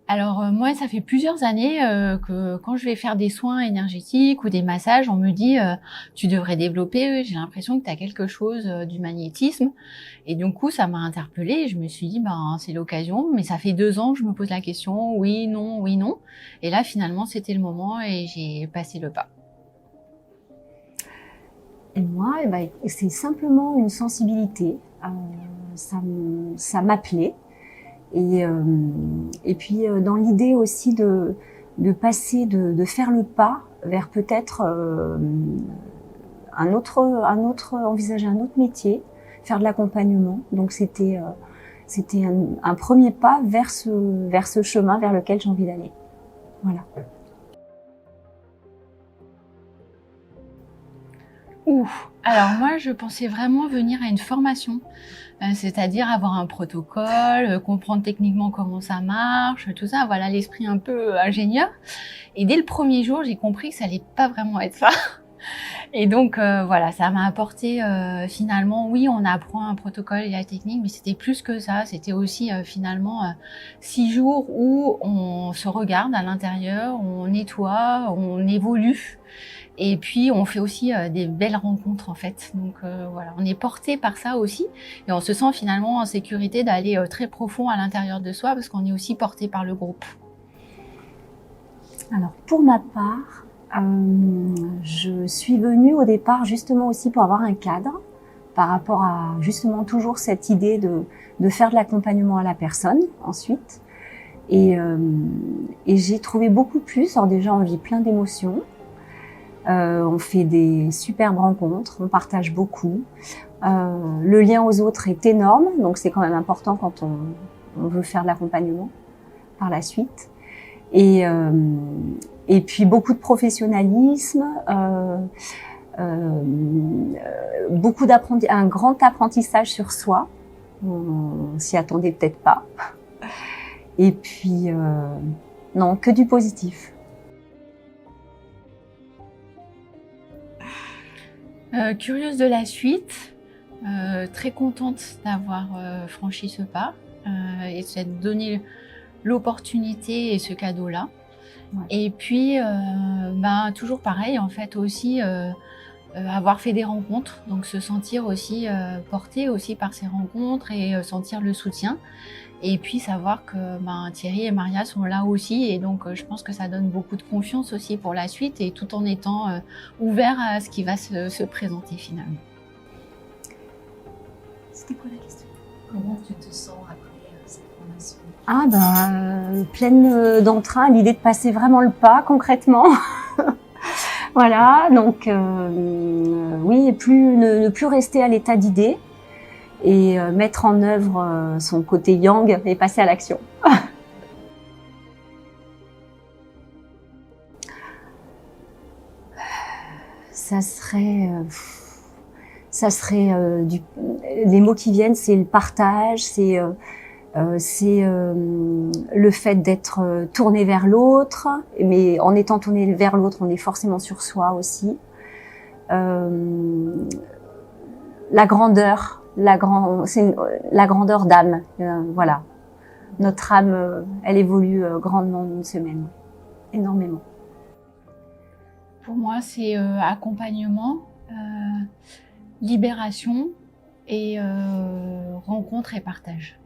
Alors moi, ça fait plusieurs années que quand je vais faire des soins énergétiques ou des massages, on me dit tu devrais développer, j'ai l'impression que tu as quelque chose du magnétisme. Et du coup, ça m'a interpellée et je me suis dit ben c'est l'occasion. Mais ça fait 2 ans que je me pose la question, oui, non, oui, non. Et là, finalement, c'était le moment et j'ai passé le pas. Et moi, c'est simplement une sensibilité. Ça m'appelait. Et, euh, et puis dans l'idée aussi de passer, de faire le pas vers peut-être envisager un autre métier, faire de l'accompagnement. Donc c'était un premier pas vers ce chemin vers lequel j'ai envie d'aller. Voilà. Ouh. Alors moi, je pensais vraiment venir à une formation, c'est-à-dire avoir un protocole, comprendre techniquement comment ça marche, tout ça. Voilà l'esprit un peu ingénieur. Et dès le premier jour, j'ai compris que ça allait pas vraiment être ça. Et donc voilà, ça m'a apporté finalement, oui, on apprend un protocole et la technique, mais c'était plus que ça. C'était aussi finalement 6 jours où on se regarde à l'intérieur, on nettoie, on évolue. Et puis on fait aussi des belles rencontres en fait. Donc voilà, on est porté par ça aussi et on se sent finalement en sécurité d'aller très profond à l'intérieur de soi parce qu'on est aussi porté par le groupe. Alors pour ma part, je suis venue au départ justement aussi pour avoir un cadre par rapport à justement toujours cette idée de faire de l'accompagnement à la personne ensuite. Et, euh, et j'ai trouvé beaucoup plus. Alors déjà, on vit plein d'émotions. On fait des superbes rencontres, on partage beaucoup. Le lien aux autres est énorme, donc c'est quand même important quand on veut faire de l'accompagnement par la suite. Et, euh, et puis beaucoup de professionnalisme, un grand apprentissage sur soi. On s'y attendait peut-être pas. Et puis non, que du positif. Curieuse de la suite, très contente d'avoir franchi ce pas et de s'être donné l'opportunité et ce cadeau-là. Ouais. Et puis, ben, toujours pareil, en fait, aussi avoir fait des rencontres, donc se sentir aussi porté aussi par ces rencontres et sentir le soutien. Et puis savoir que ben, Thierry et Maria sont là aussi, et donc je pense que ça donne beaucoup de confiance aussi pour la suite, et tout en étant ouvert à ce qui va se présenter finalement. C'était quoi la question? Comment tu te sens après cette formation? Ah ben, pleine d'entrain, l'idée de passer vraiment le pas concrètement. Voilà, donc oui, ne plus rester à l'état d'idée et mettre en œuvre son côté yang et passer à l'action. Ça serait, les mots qui viennent, c'est le partage, c'est le fait d'être tourné vers l'autre, mais en étant tourné vers l'autre, on est forcément sur soi aussi. La grandeur, la grandeur d'âme, voilà. Notre âme, elle évolue grandement en une semaine, énormément. Pour moi, c'est accompagnement, libération et rencontre et partage.